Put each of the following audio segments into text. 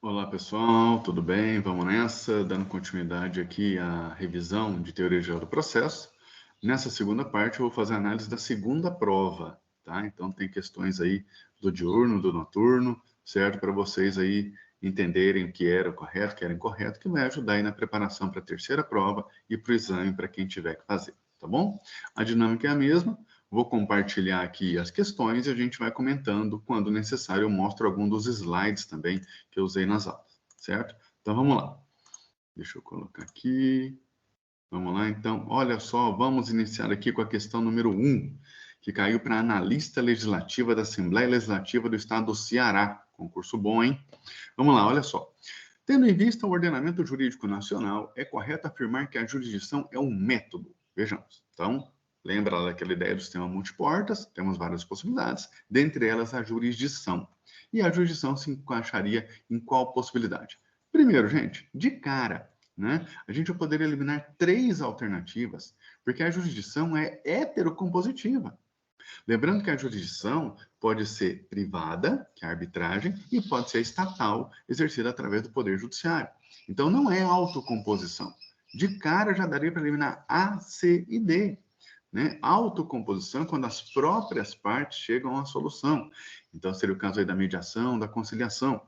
Olá pessoal, tudo bem? Vamos nessa, dando continuidade aqui à revisão de teoria geral do processo. Nessa segunda parte eu vou fazer a análise da segunda prova, tá? Então tem questões aí do diurno, do noturno, certo? Para vocês aí entenderem o que era o correto, o que era incorreto, que vai ajudar aí na preparação para a terceira prova e para o exame para quem tiver que fazer, tá bom? A dinâmica é a mesma. Vou compartilhar aqui as questões e a gente vai comentando. Quando necessário, eu mostro algum dos slides também que eu usei nas aulas, certo? Então, vamos lá. Deixa eu colocar aqui. Vamos lá, então. Olha só, vamos iniciar aqui com a questão número 1, que caiu para analista legislativa da Assembleia Legislativa do Estado do Ceará. Concurso bom, hein? Vamos lá, olha só. Tendo em vista o ordenamento jurídico nacional, é correto afirmar que a jurisdição é um método. Vejamos. Então, lembra daquela ideia do sistema multiportas? Temos várias possibilidades, dentre elas a jurisdição. E a jurisdição se encaixaria em qual possibilidade? Primeiro, gente, de cara, né? A gente vai poder eliminar 3 alternativas, porque a jurisdição é heterocompositiva. Lembrando que a jurisdição pode ser privada, que é a arbitragem, e pode ser estatal, exercida através do Poder Judiciário. Então, não é autocomposição. De cara, já daria para eliminar A, C e D. Né? Autocomposição é quando as próprias partes chegam à solução. Então, seria o caso aí da mediação, da conciliação,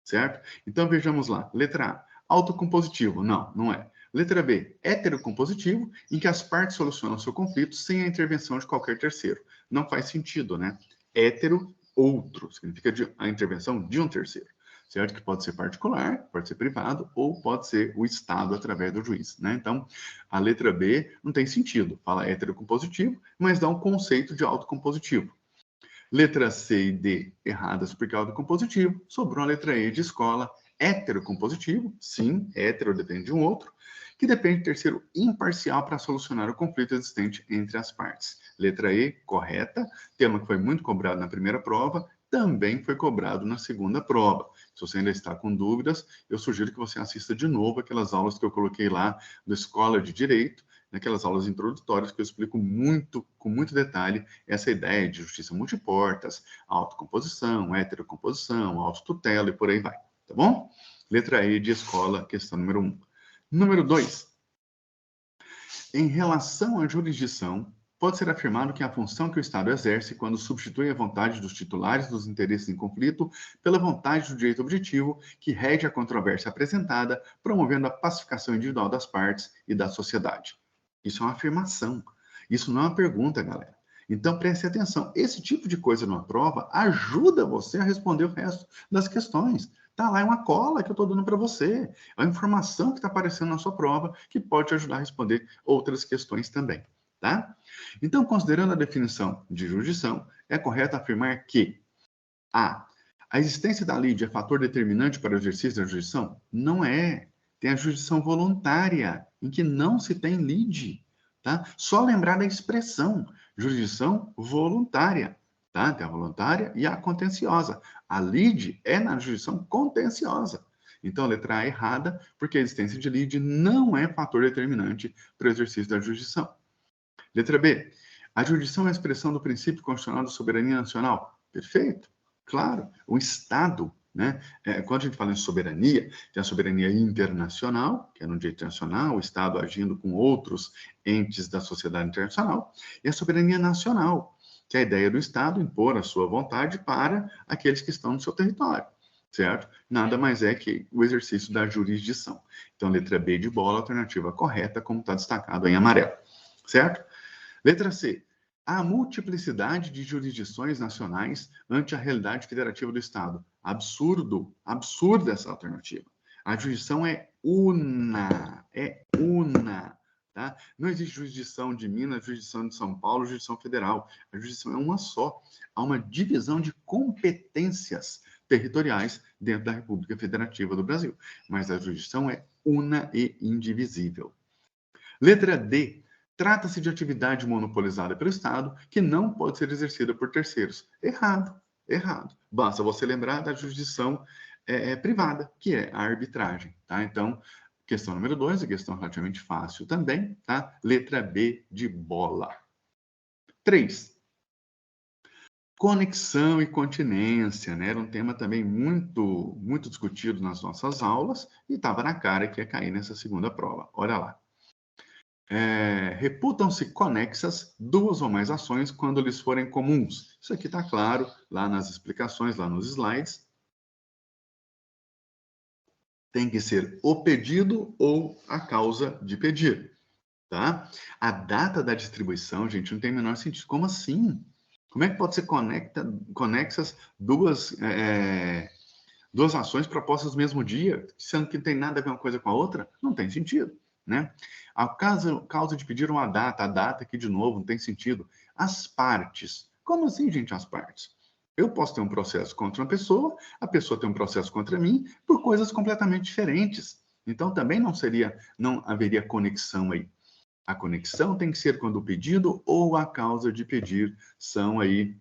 certo? Então, vejamos lá. Letra A, autocompositivo. Não, não é. Letra B, heterocompositivo, em que as partes solucionam seu conflito sem a intervenção de qualquer terceiro. Não faz sentido, né? Hétero, outro, significa a intervenção de um terceiro, certo? Que pode ser particular, pode ser privado, ou pode ser o Estado através do juiz, né? Então, a letra B não tem sentido, fala heterocompositivo, mas dá um conceito de autocompositivo. Letra C e D erradas porque é autocompositivo, sobrou a letra E de escola, heterocompositivo, sim, hétero depende de um outro, que depende de terceiro imparcial para solucionar o conflito existente entre as partes. Letra E, correta, tema que foi muito cobrado na primeira prova, também foi cobrado na segunda prova. Se você ainda está com dúvidas, eu sugiro que você assista de novo aquelas aulas que eu coloquei lá da Escola de Direito, naquelas aulas introdutórias que eu explico com muito detalhe, essa ideia de justiça multiportas, autocomposição, heterocomposição, autotutela e por aí vai, tá bom? Letra E de escola, questão número 1. Número 2. Em relação à jurisdição, pode ser afirmado que a função que o Estado exerce quando substitui a vontade dos titulares dos interesses em conflito pela vontade do direito objetivo que rege a controvérsia apresentada, promovendo a pacificação individual das partes e da sociedade. Isso é uma afirmação. Isso não é uma pergunta, galera. Então preste atenção. Esse tipo de coisa numa prova ajuda você a responder o resto das questões. Tá lá, é uma cola que eu estou dando para você. É uma informação que está aparecendo na sua prova que pode te ajudar a responder outras questões também, tá? Então, considerando a definição de jurisdição, é correto afirmar que a existência da lide é fator determinante para o exercício da jurisdição? Não é. Tem a jurisdição voluntária, em que não se tem lide. Tá? Só lembrar da expressão jurisdição voluntária. Tá? Tem a voluntária e a contenciosa. A lide é na jurisdição contenciosa. Então, a letra A é errada, porque a existência de lide não é fator determinante para o exercício da jurisdição. Letra B. A jurisdição é a expressão do princípio constitucional da soberania nacional. Perfeito. Claro. O Estado, né? Quando a gente fala em soberania, tem a soberania internacional, que é no direito internacional, o Estado agindo com outros entes da sociedade internacional, e a soberania nacional, que é a ideia do Estado impor a sua vontade para aqueles que estão no seu território, certo? Nada mais é que o exercício da jurisdição. Então, letra B de bola, alternativa correta, como está destacado em amarelo, certo? Letra C. Há multiplicidade de jurisdições nacionais ante a realidade federativa do Estado. Absurdo, absurda essa alternativa. A jurisdição é una, tá? Não existe jurisdição de Minas, jurisdição de São Paulo, jurisdição federal. A jurisdição é uma só. Há uma divisão de competências territoriais dentro da República Federativa do Brasil. Mas a jurisdição é una e indivisível. Letra D. Trata-se de atividade monopolizada pelo Estado que não pode ser exercida por terceiros. Errado, errado. Basta você lembrar da jurisdição privada, que é a arbitragem, tá? Então, questão número 2, a questão relativamente fácil também, tá? Letra B de bola. 3. Conexão e continência, né? Era um tema também muito discutido nas nossas aulas e estava na cara que ia cair nessa segunda prova. Olha lá. Reputam-se conexas duas ou mais ações quando lhes forem comuns. Isso aqui está claro lá nas explicações, lá nos slides. Tem que ser o pedido ou a causa de pedir, tá? A data da distribuição, gente, não tem o menor sentido. Como assim? Como é que pode ser conexas duas ações propostas no mesmo dia, sendo que não tem nada a ver uma coisa com a outra? Não tem sentido, né? A causa de pedir uma data, a data aqui de novo, não tem sentido. As partes. Como assim, gente, as partes? Eu posso ter um processo contra uma pessoa, a pessoa tem um processo contra mim, por coisas completamente diferentes. Então, também não haveria conexão aí. A conexão tem que ser quando o pedido ou a causa de pedir são aí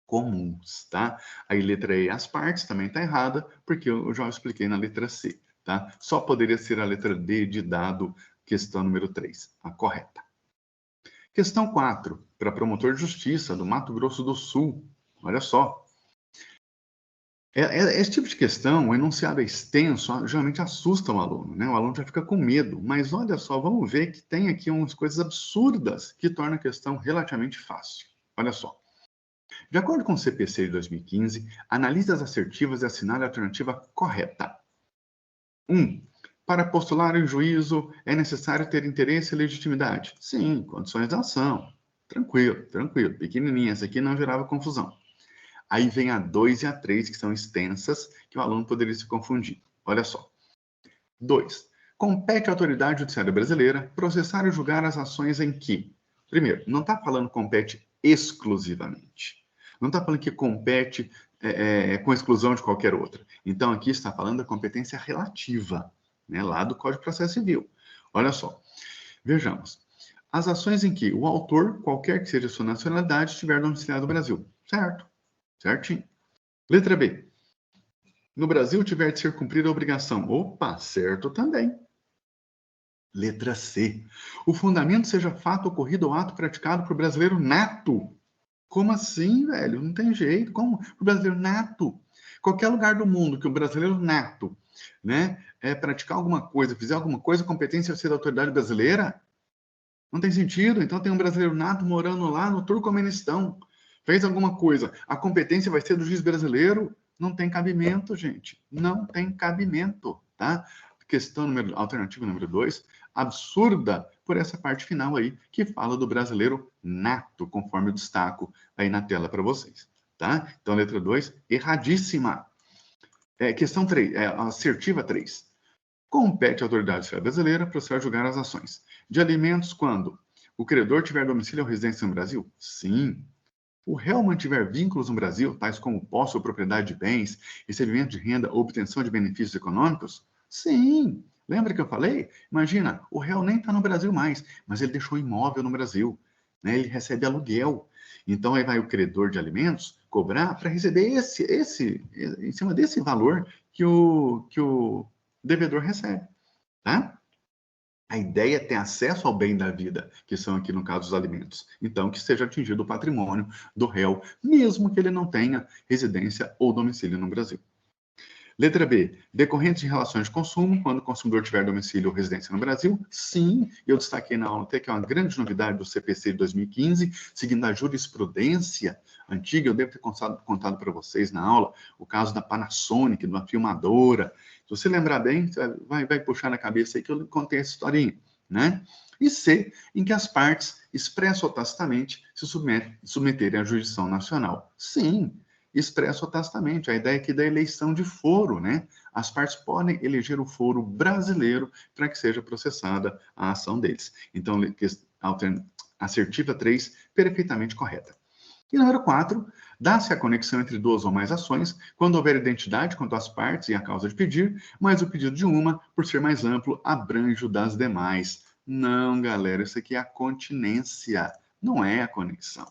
comuns, tá? Aí letra E, as partes, também está errada, porque eu já expliquei na letra C, tá? Só poderia ser a letra D de dado, questão número 3, a correta. Questão 4, para promotor de justiça do Mato Grosso do Sul. Olha só. Esse tipo de questão, o enunciado é extenso, geralmente assusta o aluno, né? O aluno já fica com medo. Mas olha só, vamos ver que tem aqui umas coisas absurdas que tornam a questão relativamente fácil. Olha só. De acordo com o CPC de 2015, analise as assertivas e assinale a alternativa correta. 1. Para postular em juízo, é necessário ter interesse e legitimidade? Sim, condições da ação. Tranquilo, tranquilo. Pequenininha, essa aqui não gerava confusão. Aí vem a 2 e a 3, que são extensas, que o aluno poderia se confundir. Olha só. 2. Compete à autoridade judiciária brasileira processar e julgar as ações em que, primeiro, não está falando compete exclusivamente. Não está falando que compete com exclusão de qualquer outra. Então, aqui está falando da competência relativa, né, lá do Código de Processo Civil. Olha só, vejamos. As ações em que o autor, qualquer que seja a sua nacionalidade, estiver domiciliado no Brasil. Certo? Certinho. Letra B. No Brasil tiver de ser cumprida a obrigação. Opa, certo também. Letra C. O fundamento seja fato ocorrido ou ato praticado por brasileiro nato. Como assim, velho? Não tem jeito. Como? O brasileiro nato. Qualquer lugar do mundo que o brasileiro nato, né, praticar alguma coisa, fizer alguma coisa, a competência vai ser da autoridade brasileira? Não tem sentido. Então tem um brasileiro nato morando lá no Turcomenistão. Fez alguma coisa, a competência vai ser do juiz brasileiro? Não tem cabimento, gente. Não tem cabimento, tá? Alternativa número 2, absurda por essa parte final aí, que fala do brasileiro nato, conforme eu destaco aí na tela para vocês, tá? Então, letra 2, erradíssima. Questão 3, assertiva 3. Compete à autoridade judiciária brasileira processar e julgar as ações de alimentos quando o credor tiver domicílio ou residência no Brasil? Sim. O réu mantiver vínculos no Brasil, tais como posse ou propriedade de bens, recebimento de renda ou obtenção de benefícios econômicos? Sim. Lembra que eu falei? Imagina, o réu nem está no Brasil mais, mas ele deixou imóvel no Brasil, né? Ele recebe aluguel. Então, aí vai o credor de alimentos cobrar para receber em cima desse valor que o devedor recebe, tá? A ideia é ter acesso ao bem da vida, que são aqui, no caso, os alimentos. Então, que seja atingido o patrimônio do réu, mesmo que ele não tenha residência ou domicílio no Brasil. Letra B. Decorrentes de relações de consumo, quando o consumidor tiver domicílio ou residência no Brasil? Sim, eu destaquei na aula até que é uma grande novidade do CPC de 2015, seguindo a jurisprudência antiga. Eu devo ter contado para vocês na aula o caso da Panasonic, de uma filmadora. Se você lembrar bem, vai puxar na cabeça aí que eu contei essa historinha, né? E C, em que as partes, expresso ou tacitamente, se submeterem à jurisdição nacional. Sim, expresso ou tacitamente. A ideia aqui da eleição de foro, né? As partes podem eleger o foro brasileiro para que seja processada a ação deles. Então, assertiva 3, perfeitamente correta. E número 4, dá-se a conexão entre duas ou mais ações quando houver identidade quanto às partes e a causa de pedir, mas o pedido de uma, por ser mais amplo, abrange o das demais. Não, galera, isso aqui é a continência, não é a conexão,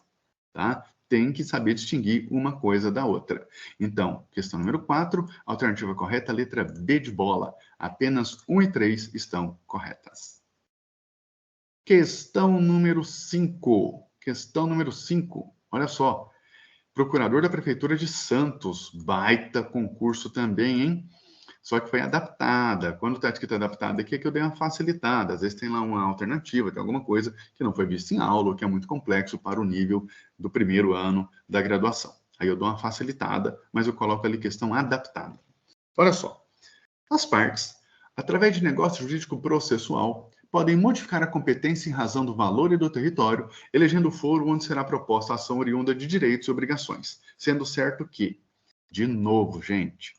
tá? Tem que saber distinguir uma coisa da outra. Então, questão número 4, alternativa correta, letra B de bola. Apenas 1 e 3 estão corretas. Questão número 5. Questão número 5. Olha só. Procurador da Prefeitura de Santos, baita concurso também, hein? Só que foi adaptada. Quando está escrito adaptada aqui, é que eu dei uma facilitada. Às vezes tem lá uma alternativa, tem alguma coisa que não foi vista em aula, ou que é muito complexo para o nível do primeiro ano da graduação. Aí eu dou uma facilitada, mas eu coloco ali questão adaptada. Olha só. As partes, através de negócio jurídico processual, podem modificar a competência em razão do valor e do território, elegendo o foro onde será proposta a ação oriunda de direitos e obrigações, sendo certo que, de novo, gente,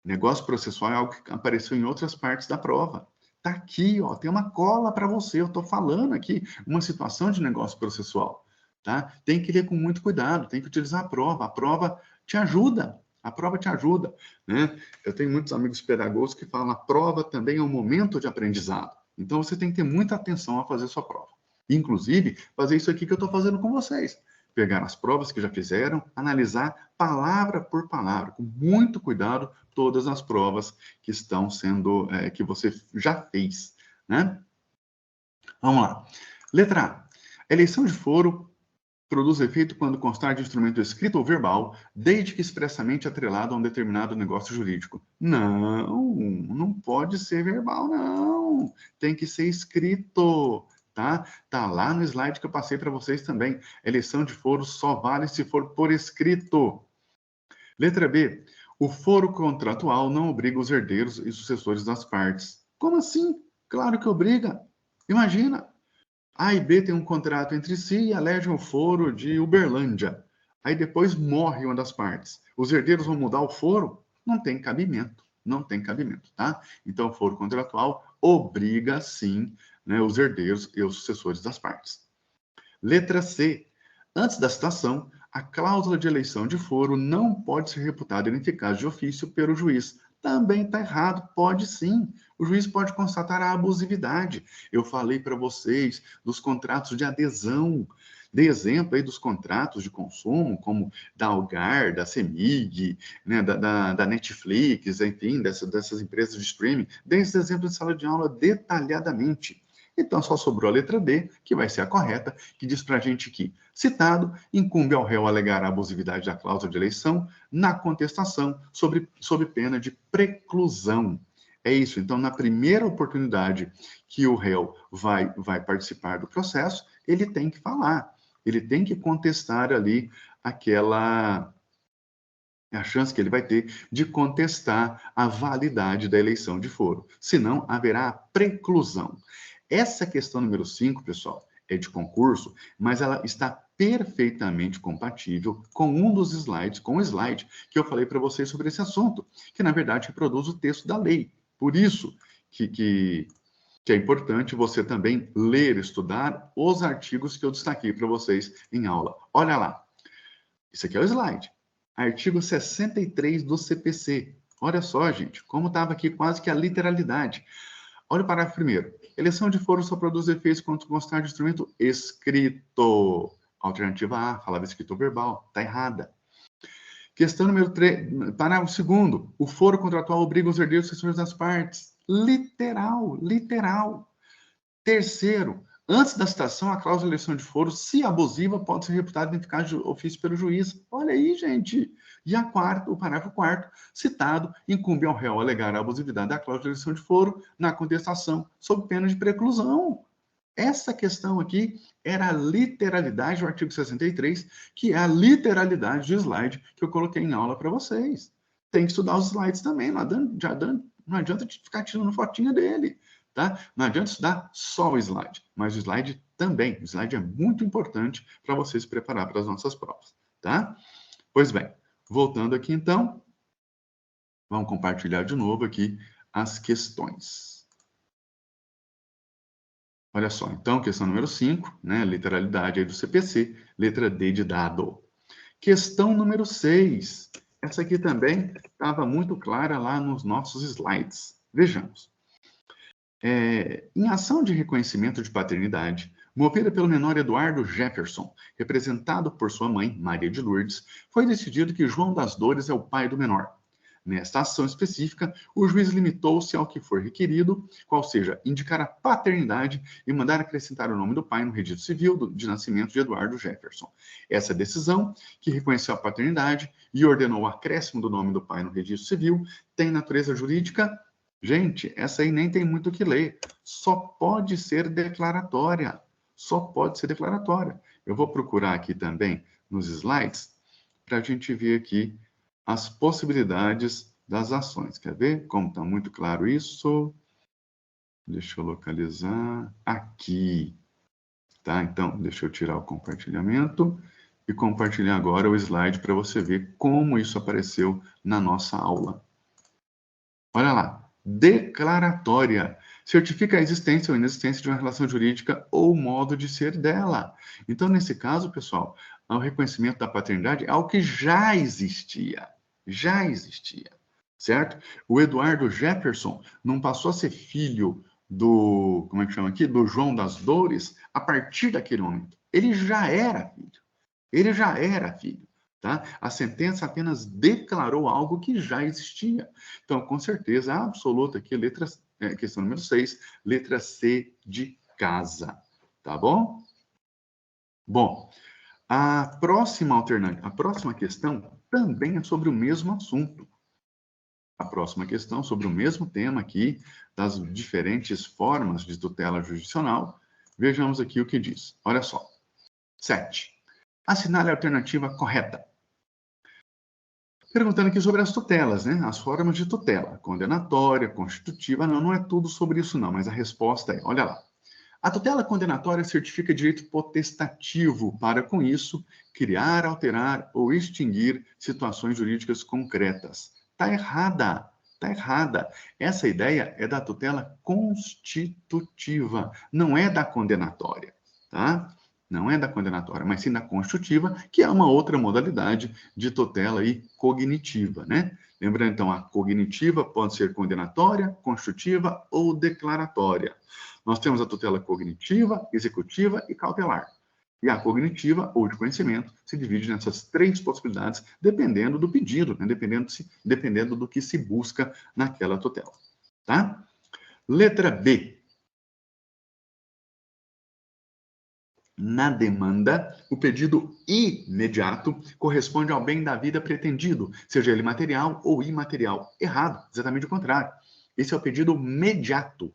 negócio processual é algo que apareceu em outras partes da prova. Tá aqui, ó, tem uma cola para você. Eu estou falando aqui uma situação de negócio processual, tá? Tem que ler com muito cuidado, tem que utilizar a prova. A prova te ajuda. A prova te ajuda, né? Eu tenho muitos amigos pedagogos que falam a prova também é um momento de aprendizado. Então você tem que ter muita atenção a fazer a sua prova. Inclusive, fazer isso aqui que eu estou fazendo com vocês. Pegar as provas que já fizeram, analisar palavra por palavra, com muito cuidado, todas as provas que estão sendo, que você já fez, né? Vamos lá. Letra A. Eleição de foro produz efeito quando constar de instrumento escrito ou verbal, desde que expressamente atrelado a um determinado negócio jurídico. Não, não pode ser verbal, não. Tem que ser escrito, tá? Tá lá no slide que eu passei para vocês também. Eleição de foro só vale se for por escrito. Letra B. O foro contratual não obriga os herdeiros e sucessores das partes. Como assim? Claro que obriga. Imagina. A e B tem um contrato entre si e elegem o foro de Uberlândia. Aí depois morre uma das partes. Os herdeiros vão mudar o foro? Não tem cabimento. Não tem cabimento, tá? Então, o foro contratual obriga, sim, né, os herdeiros e os sucessores das partes. Letra C. Antes da citação, a cláusula de eleição de foro não pode ser reputada ineficaz de ofício pelo juiz. Também está errado, pode sim. O juiz pode constatar a abusividade. Eu falei para vocês dos contratos de adesão. Dei exemplo aí dos contratos de consumo, como da Algar, da CEMIG, né, da Netflix, enfim, dessas empresas de streaming. Dei esses exemplos em sala de aula detalhadamente. Então, só sobrou a letra D, que vai ser a correta, que diz para a gente que, citado, incumbe ao réu alegar a abusividade da cláusula de eleição na contestação sob pena de preclusão. É isso. Então, na primeira oportunidade que o réu vai participar do processo, ele tem que falar, ele tem que contestar ali a chance que ele vai ter de contestar a validade da eleição de foro. Senão, haverá preclusão. Essa questão número 5, pessoal, é de concurso, mas ela está perfeitamente compatível com um dos slides, com o slide que eu falei para vocês sobre esse assunto, que na verdade reproduz o texto da lei. Por isso que é importante você também ler, estudar os artigos que eu destaquei para vocês em aula. Olha lá, isso aqui é o slide. Artigo 63 do CPC. Olha só, gente, como estava aqui quase que a literalidade. Olha o parágrafo primeiro. Eleição de foro só produz efeitos quando constar de instrumento escrito. Alternativa A, falava escrito ou verbal. Está errada. Questão número 3, parágrafo segundo. O foro contratual obriga os herdeiros e sucessores das partes. Literal, literal. Terceiro, antes da citação, a cláusula de eleição de foro, se abusiva, pode ser reputada ineficaz de ofício pelo juiz. Olha aí, gente. E o parágrafo 4º, citado, incumbe ao réu alegar a abusividade da cláusula de eleição de foro na contestação, sob pena de preclusão. Essa questão aqui era a literalidade do artigo 63, que é a literalidade do slide que eu coloquei em aula para vocês. Tem que estudar os slides também, não adianta ficar tirando fotinha dele. Tá? Não adianta estudar só o slide, mas o slide também. O slide é muito importante para você se preparar para as nossas provas. Tá? Pois bem, voltando aqui então, vamos compartilhar de novo aqui as questões. Olha só, então, questão número 5, né? Literalidade aí do CPC, letra D de dado. Questão número 6. Essa aqui também estava muito clara lá nos nossos slides. Vejamos. Em ação de reconhecimento de paternidade, movida pelo menor Eduardo Jefferson, representado por sua mãe, Maria de Lourdes, foi decidido que João das Dores é o pai do menor. Nesta ação específica, o juiz limitou-se ao que for requerido, qual seja, indicar a paternidade e mandar acrescentar o nome do pai no registro civil de nascimento de Eduardo Jefferson. Essa decisão, que reconheceu a paternidade e ordenou o acréscimo do nome do pai no registro civil, tem natureza jurídica? Gente, essa aí nem tem muito o que ler. Só pode ser declaratória. Só pode ser declaratória. Eu vou procurar aqui também nos slides para a gente ver aqui as possibilidades das ações. Quer ver como está muito claro isso? Deixa eu localizar aqui. Tá? Então, deixa eu tirar o compartilhamento e compartilhar agora o slide para você ver como isso apareceu na nossa aula. Olha lá. Declaratória. Certifica a existência ou inexistência de uma relação jurídica ou modo de ser dela. Então, nesse caso, pessoal, o reconhecimento da paternidade é algo que já existia. Já existia, certo? O Eduardo Jefferson não passou a ser filho do, como é que chama aqui? Do João das Dores a partir daquele momento. Ele já era filho. Ele já era filho. Tá? A sentença apenas declarou algo que já existia. Então, com certeza, absoluta aqui, questão número 6, letra C de casa. Tá bom? Bom, a próxima questão também é sobre o mesmo assunto. A próxima questão sobre o mesmo tema aqui, das diferentes formas de tutela jurisdicional. Vejamos aqui o que diz. Olha só. 7. Assinale a alternativa correta. Perguntando aqui sobre as tutelas, né? As formas de tutela. Condenatória, constitutiva. Não é tudo sobre isso não, mas a resposta é, olha lá. A tutela condenatória certifica direito potestativo para, com isso, criar, alterar ou extinguir situações jurídicas concretas. Está errada. Está errada. Essa ideia é da tutela constitutiva, não é da condenatória, tá? Não é da condenatória, mas sim da constitutiva, que é uma outra modalidade de tutela aí cognitiva, né? Lembrando, então, a cognitiva pode ser condenatória, constitutiva ou declaratória. Nós temos a tutela cognitiva, executiva e cautelar. E a cognitiva, ou de conhecimento, se divide nessas 3 possibilidades, dependendo do pedido, né? dependendo do que se busca naquela tutela. Tá? Letra B. Na demanda, o pedido imediato corresponde ao bem da vida pretendido, seja ele material ou imaterial. Errado, exatamente o contrário. Esse é o pedido imediato.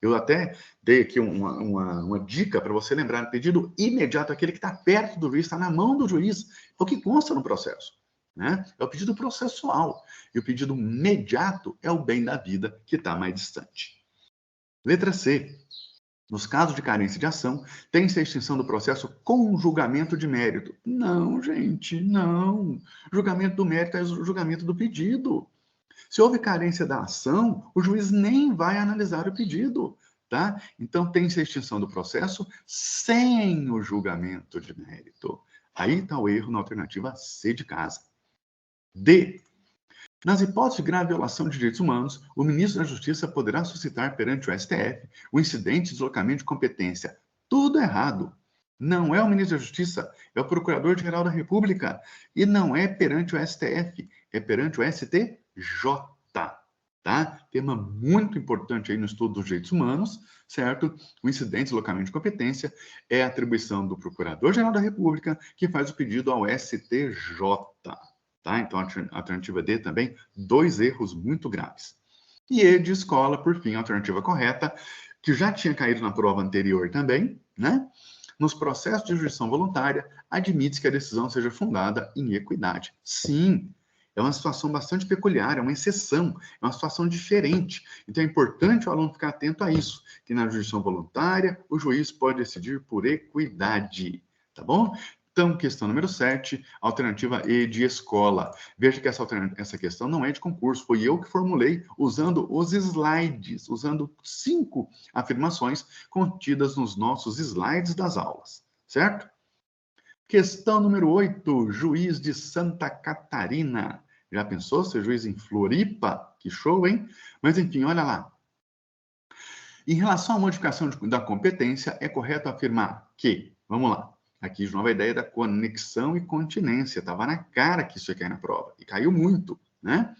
Eu até dei aqui uma dica para você lembrar. O pedido imediato é aquele que está perto do juiz, está na mão do juiz, é o que consta no processo. Né? É o pedido processual. E o pedido imediato é o bem da vida que está mais distante. Letra C. Nos casos de carência de ação, tem-se a extinção do processo com julgamento de mérito. Não, gente, não. Julgamento do mérito é o julgamento do pedido. Se houve carência da ação, o juiz nem vai analisar o pedido, tá? Então, tem-se a extinção do processo sem o julgamento de mérito. Aí está o erro na alternativa C de casa. D. Nas hipóteses de grave violação de direitos humanos, o ministro da Justiça poderá suscitar perante o STF o incidente de deslocamento de competência. Tudo errado. Não é o ministro da Justiça, é o Procurador-Geral da República. E não é perante o STF, é perante o STJ. Tá? Tema muito importante aí no estudo dos direitos humanos, certo? O incidente de deslocamento de competência é a atribuição do Procurador-Geral da República que faz o pedido ao STJ. Tá? Então, a alternativa D também, 2 erros muito graves. E E de escola, por fim, a alternativa correta, que já tinha caído na prova anterior também, né? Nos processos de jurisdição voluntária, admite-se que a decisão seja fundada em equidade. Sim, é uma situação bastante peculiar, é uma exceção, é uma situação diferente. Então, é importante o aluno ficar atento a isso, que na jurisdição voluntária, o juiz pode decidir por equidade, tá bom? Então, questão número 7, alternativa E de escola. Veja que essa questão não é de concurso, foi eu que formulei usando os slides, usando 5 afirmações contidas nos nossos slides das aulas, certo? Questão número 8, juiz de Santa Catarina. Já pensou ser juiz em Floripa? Que show, hein? Mas, enfim, olha lá. Em relação à modificação da competência, é correto afirmar que, vamos lá, aqui de novo a ideia da conexão e continência. Estava na cara que isso ia cair na prova. E caiu muito, né?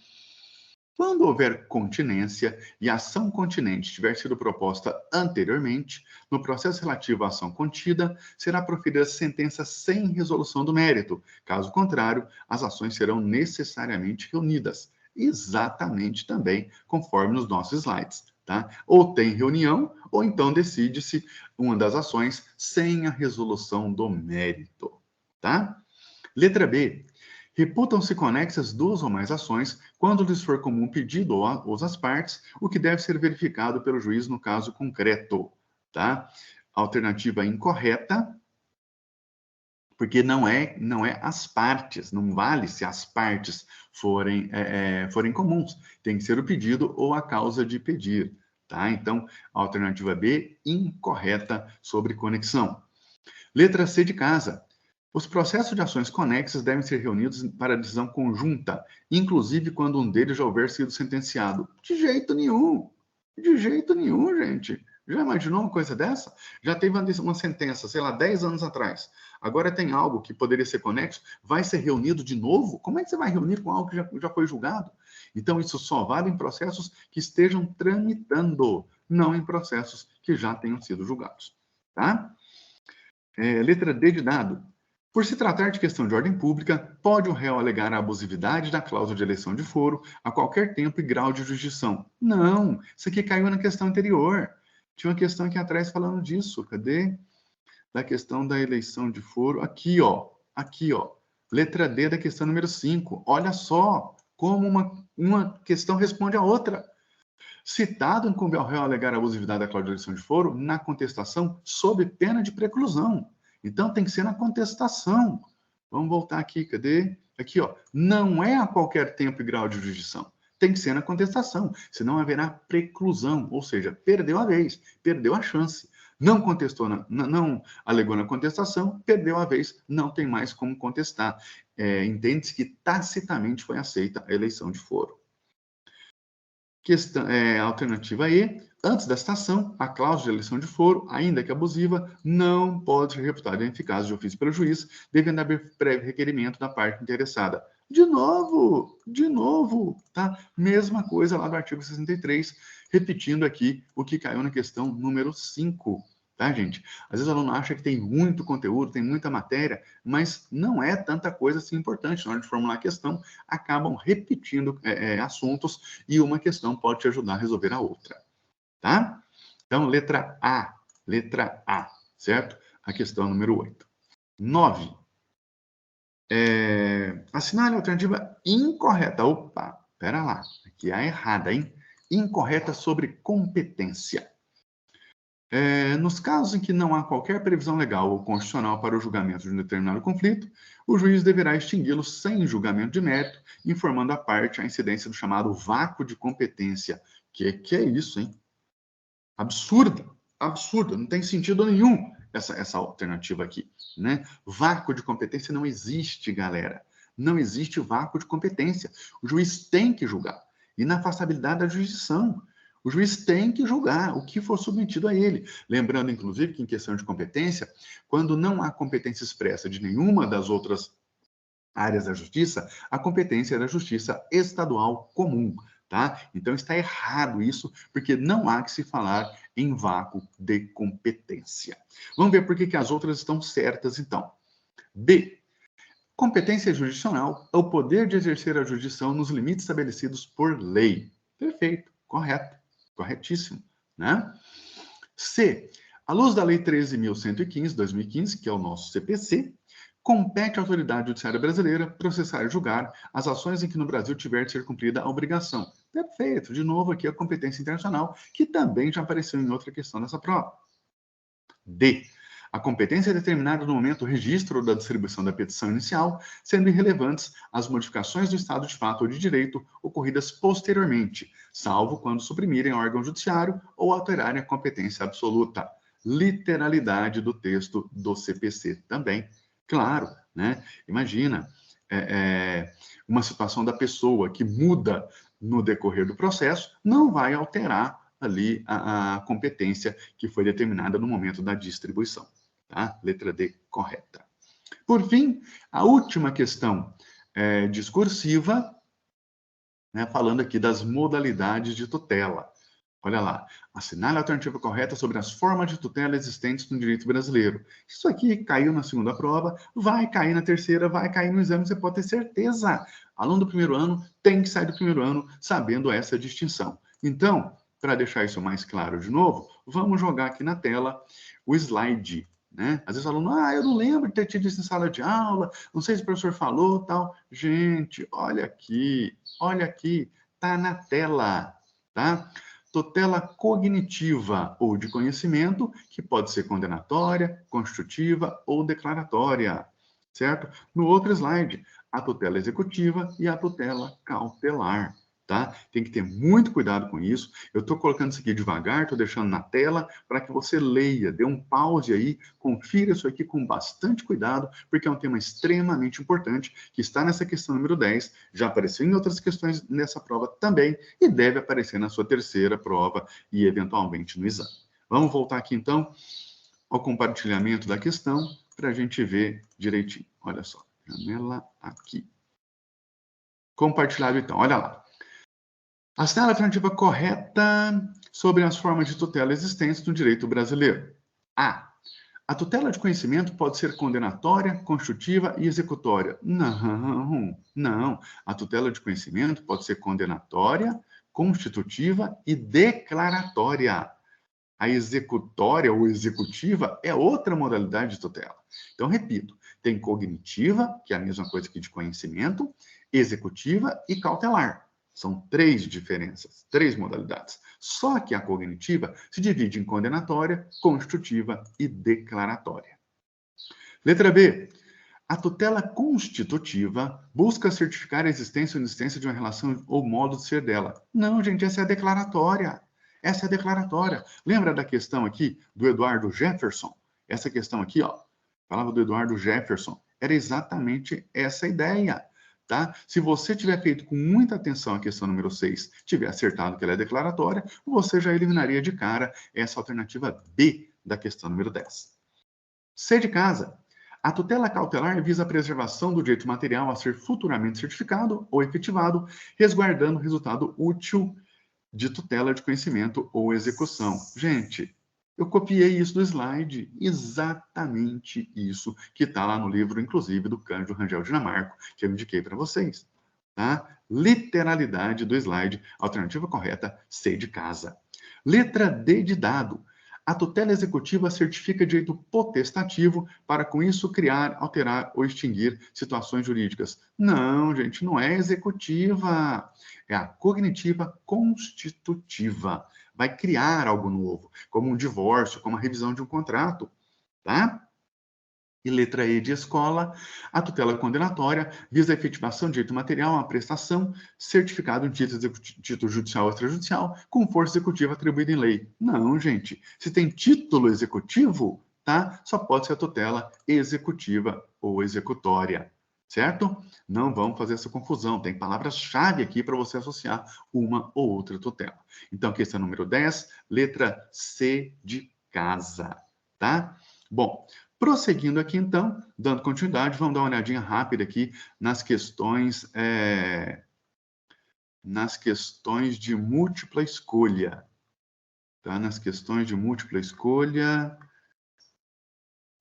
Quando houver continência e a ação continente tiver sido proposta anteriormente, no processo relativo à ação contida, será proferida sentença sem resolução do mérito. Caso contrário, as ações serão necessariamente reunidas. Exatamente também conforme nos nossos slides. Tá? Ou tem reunião, ou então decide-se uma das ações sem a resolução do mérito. Tá? Letra B. Reputam-se conexas duas ou mais ações quando lhes for comum pedido ou às partes, o que deve ser verificado pelo juiz no caso concreto. Tá? Alternativa incorreta, porque não é as partes, não vale se as partes forem comuns. Tem que ser o pedido ou a causa de pedir. Tá? Então, alternativa B, incorreta sobre conexão. Letra C de casa. Os processos de ações conexas devem ser reunidos para decisão conjunta, inclusive quando um deles já houver sido sentenciado. De jeito nenhum! De jeito nenhum, gente! Já imaginou uma coisa dessa? Já teve uma sentença, sei lá, 10 anos atrás. Agora tem algo que poderia ser conexo, vai ser reunido de novo? Como é que você vai reunir com algo que já foi julgado? Então, isso só vale em processos que estejam tramitando, não em processos que já tenham sido julgados. Tá? Letra D de dado. Por se tratar de questão de ordem pública, pode o réu alegar a abusividade da cláusula de eleição de foro a qualquer tempo e grau de jurisdição? Não, isso aqui caiu na questão anterior. Tinha uma questão aqui atrás falando disso. Cadê? Da questão da eleição de foro. Aqui, ó. Aqui, ó. Letra D da questão número 5. Olha só como uma questão responde a outra. Citado incumbe ao réu alegar a abusividade da cláusula de eleição de foro na contestação sob pena de preclusão. Então, tem que ser na contestação. Vamos voltar aqui, cadê? Aqui, ó. Não é a qualquer tempo e grau de jurisdição. Tem que ser na contestação, senão haverá preclusão, ou seja, perdeu a vez, perdeu a chance. Não contestou, não alegou na contestação, perdeu a vez, não tem mais como contestar. Entende-se que tacitamente foi aceita a eleição de foro. Alternativa E. Antes da citação, a cláusula de eleição de foro, ainda que abusiva, não pode ser reputada ineficaz de ofício pelo juiz, devendo haver prévio requerimento da parte interessada. De novo, tá? Mesma coisa lá do artigo 63, repetindo aqui o que caiu na questão número 5. Tá, gente? Às vezes o aluno acha que tem muito conteúdo, tem muita matéria, mas não é tanta coisa assim importante. Na hora de formular a questão, acabam repetindo assuntos e uma questão pode te ajudar a resolver a outra. Tá? Então, letra A, certo? A questão número 8. 9. Assinale a alternativa incorreta. Opa, pera lá, aqui é a errada, hein? Incorreta sobre competência. Nos casos em que não há qualquer previsão legal ou constitucional para o julgamento de um determinado conflito, o juiz deverá extingui-lo sem julgamento de mérito, informando a parte a incidência do chamado vácuo de competência. Que é isso, hein? Absurda, não tem sentido nenhum essa alternativa aqui, né? Vácuo de competência não existe, galera. Não existe vácuo de competência. O juiz tem que julgar. Inafastabilidade da jurisdição. O juiz tem que julgar o que for submetido a ele. Lembrando, inclusive, que em questão de competência, quando não há competência expressa de nenhuma das outras áreas da justiça, a competência é da justiça estadual comum, tá? Então está errado isso, porque não há que se falar em vácuo de competência. Vamos ver por que as outras estão certas, então. B. Competência jurisdicional é o poder de exercer a jurisdição nos limites estabelecidos por lei. Perfeito, correto. Corretíssimo, né? C. À luz da Lei 13.115, 2015, que é o nosso CPC, compete à autoridade judiciária brasileira processar e julgar as ações em que no Brasil tiver de ser cumprida a obrigação. Perfeito. De novo aqui a competência internacional, que também já apareceu em outra questão dessa prova. D. A competência é determinada no momento do registro da distribuição da petição inicial, sendo irrelevantes as modificações do estado de fato ou de direito ocorridas posteriormente, salvo quando suprimirem o órgão judiciário ou alterarem a competência absoluta. Literalidade do texto do CPC também. Claro, né? Imagina uma situação da pessoa que muda no decorrer do processo, não vai alterar ali a competência que foi determinada no momento da distribuição. Tá? Letra D, correta. Por fim, a última questão discursiva, né, falando aqui das modalidades de tutela. Olha lá, assinale a alternativa correta sobre as formas de tutela existentes no direito brasileiro. Isso aqui caiu na segunda prova, vai cair na terceira, vai cair no exame, você pode ter certeza. Aluno do primeiro ano tem que sair do primeiro ano sabendo essa distinção. Então, para deixar isso mais claro de novo, vamos jogar aqui na tela o slide, né? Às vezes o aluno, eu não lembro de ter tido isso em sala de aula, não sei se o professor falou, tal. Gente, olha aqui, tá na tela, tá? Tutela cognitiva ou de conhecimento, que pode ser condenatória, constitutiva ou declaratória, certo? No outro slide, a tutela executiva e a tutela cautelar, tá? Tem que ter muito cuidado com isso. Eu estou colocando isso aqui devagar, estou deixando na tela para que você leia, dê um pause aí, confira isso aqui com bastante cuidado, porque é um tema extremamente importante que está nessa questão número 10, já apareceu em outras questões nessa prova também e deve aparecer na sua terceira prova e eventualmente no exame. Vamos voltar aqui então ao compartilhamento da questão para a gente ver direitinho. Olha só, janela aqui. Compartilhado então, olha lá. Assinale a alternativa correta sobre as formas de tutela existentes no direito brasileiro. A. A tutela de conhecimento pode ser condenatória, constitutiva e executória. Não. A tutela de conhecimento pode ser condenatória, constitutiva e declaratória. A executória ou executiva é outra modalidade de tutela. Então, repito, tem cognitiva, que é a mesma coisa que de conhecimento, executiva e cautelar. São três diferenças, três modalidades. Só que a cognitiva se divide em condenatória, constitutiva e declaratória. Letra B. A tutela constitutiva busca certificar a existência ou inexistência de uma relação ou modo de ser dela. Não, gente, essa é a declaratória. Essa é a declaratória. Lembra da questão aqui do Eduardo Jefferson? Essa questão aqui, ó, falava do Eduardo Jefferson. Era exatamente essa ideia. Tá? Se você tiver feito com muita atenção a questão número 6, tiver acertado que ela é declaratória, você já eliminaria de cara essa alternativa B da questão número 10. C de casa. A tutela cautelar visa a preservação do direito material a ser futuramente certificado ou efetivado, resguardando o resultado útil de tutela de conhecimento ou execução. Gente, eu copiei isso do slide, exatamente isso que está lá no livro, inclusive, do Cândido Rangel Dinamarco, que eu indiquei para vocês. Tá? Literalidade do slide, alternativa correta, C de casa. Letra D de dado. A tutela executiva certifica direito potestativo para, com isso, criar, alterar ou extinguir situações jurídicas. Não, gente, não é executiva. É a cognitiva constitutiva. Vai criar algo novo, como um divórcio, como a revisão de um contrato, tá? E letra E de escola, a tutela condenatória visa a efetivação de direito material à prestação, certificado de título judicial ou extrajudicial, com força executiva atribuída em lei. Não, gente. Se tem título executivo, tá? Só pode ser a tutela executiva ou executória, certo? Não vamos fazer essa confusão. Tem palavras-chave aqui para você associar uma ou outra tutela. Então, questão número 10, letra C de casa, tá? Bom, prosseguindo aqui, então, dando continuidade, vamos dar uma olhadinha rápida aqui nas questões de múltipla escolha. Tá? Nas questões de múltipla escolha...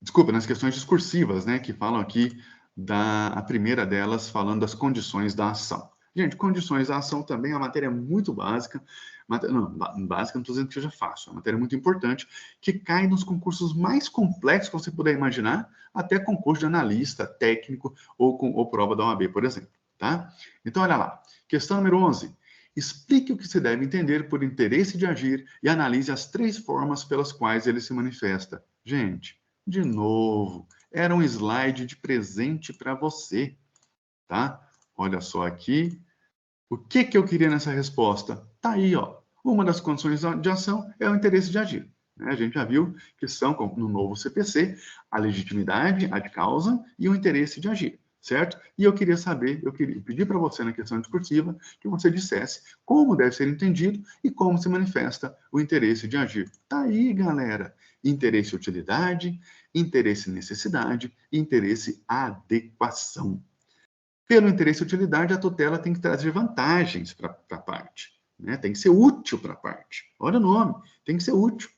Desculpa, nas questões discursivas, né? Que falam aqui a primeira delas, falando das condições da ação. Gente, condições da ação também é uma matéria muito básica. Não, básica não estou dizendo que seja fácil, é uma matéria muito importante, que cai nos concursos mais complexos que você puder imaginar, até concurso de analista, técnico ou prova da OAB, por exemplo. Tá? Então, olha lá. Questão número 11. Explique o que se deve entender por interesse de agir e analise as três formas pelas quais ele se manifesta. Gente, de novo, era um slide de presente para você, tá? Olha só aqui. O que eu queria nessa resposta? Tá aí, ó. Uma das condições de ação é o interesse de agir. Né? A gente já viu que são, no novo CPC, a legitimidade, a de causa e o interesse de agir, certo? E eu queria saber, eu pedir para você na questão discursiva que você dissesse como deve ser entendido e como se manifesta o interesse de agir. Tá aí, galera. Interesse utilidade, interesse necessidade e interesse adequação. Pelo interesse e utilidade, a tutela tem que trazer vantagens para a parte, né? Tem que ser útil para a parte. Olha o nome, tem que ser útil.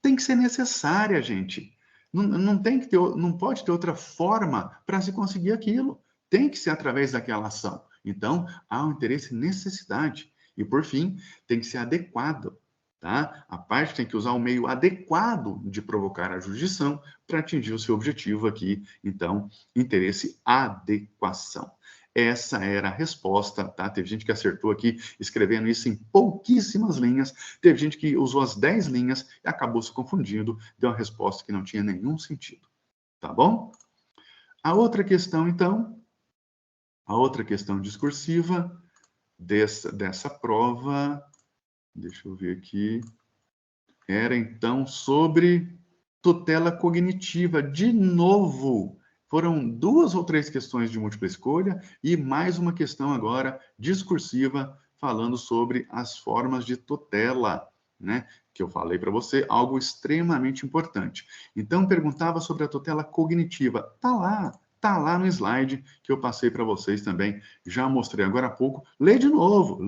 Tem que ser necessária, gente. Não pode ter outra forma para se conseguir aquilo. Tem que ser através daquela ação. Então, há um interesse e necessidade. E, por fim, tem que ser adequado. Tá? A parte tem que usar o meio adequado de provocar a jurisdição para atingir o seu objetivo aqui. Então, interesse, adequação. Essa era a resposta, tá? Teve gente que acertou aqui escrevendo isso em pouquíssimas linhas, teve gente que usou as 10 linhas e acabou se confundindo, deu uma resposta que não tinha nenhum sentido, tá bom? A outra questão, então, a outra questão discursiva dessa prova, deixa eu ver aqui, era então sobre tutela cognitiva. De novo, foram 2 ou 3 questões de múltipla escolha e mais uma questão agora discursiva falando sobre as formas de tutela, né? Que eu falei para você, algo extremamente importante. Então, perguntava sobre a tutela cognitiva. Tá lá no slide que eu passei para vocês também. Já mostrei agora há pouco. Lê de novo,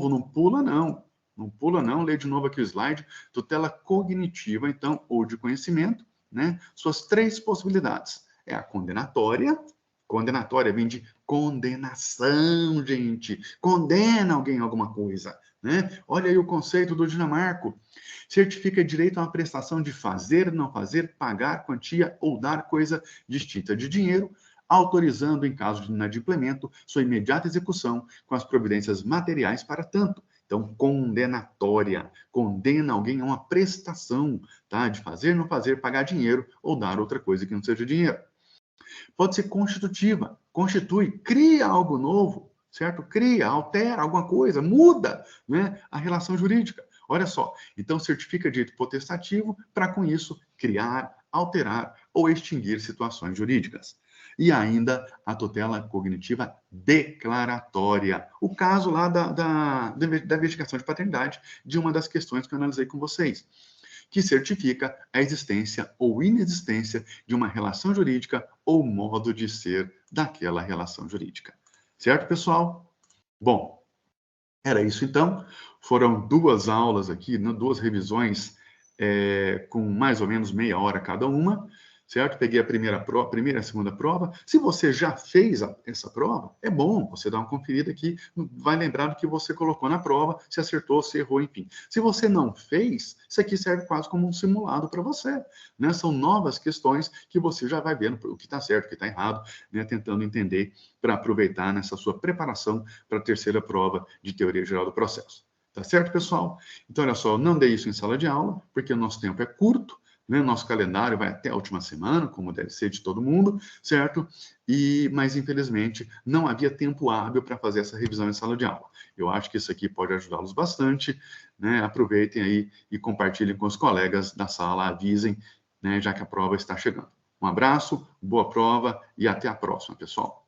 não pula não. Não pula não, lê de novo aqui o slide. Tutela cognitiva, então, ou de conhecimento, né? Suas 3 possibilidades. É a condenatória. Condenatória vem de condenação, gente. Condena alguém a alguma coisa, né? Olha aí o conceito do Dinamarco. Certifica direito a uma prestação de fazer, não fazer, pagar quantia ou dar coisa distinta de dinheiro, autorizando, em caso de inadimplemento, sua imediata execução com as providências materiais para tanto. Então, condenatória, condena alguém a uma prestação, tá? De fazer, não fazer, pagar dinheiro ou dar outra coisa que não seja dinheiro. Pode ser constitutiva, constitui, cria algo novo, certo? Cria, altera alguma coisa, muda, né? A relação jurídica. Olha só, então certifica direito potestativo para, com isso, criar, alterar ou extinguir situações jurídicas. E ainda a tutela cognitiva declaratória. O caso lá da investigação de paternidade, de uma das questões que eu analisei com vocês, que certifica a existência ou inexistência de uma relação jurídica ou modo de ser daquela relação jurídica. Certo, pessoal? Bom, era isso então. Foram 2 aulas aqui, 2 revisões com mais ou menos meia hora cada uma, certo? Peguei a primeira e a segunda prova. Se você já fez essa prova, é bom você dar uma conferida aqui, vai lembrar do que você colocou na prova, se acertou, se errou, enfim. Se você não fez, isso aqui serve quase como um simulado para você, né? São novas questões que você já vai vendo o que está certo, o que está errado, né? Tentando entender para aproveitar nessa sua preparação para a terceira prova de teoria geral do processo. Tá certo, pessoal? Então, olha só, não dei isso em sala de aula, porque o nosso tempo é curto, né? Nosso calendário vai até a última semana, como deve ser de todo mundo, certo? Mas, infelizmente, não havia tempo hábil para fazer essa revisão em sala de aula. Eu acho que isso aqui pode ajudá-los bastante, né? Aproveitem aí e compartilhem com os colegas da sala, avisem, né? Já que a prova está chegando. Um abraço, boa prova e até a próxima, pessoal.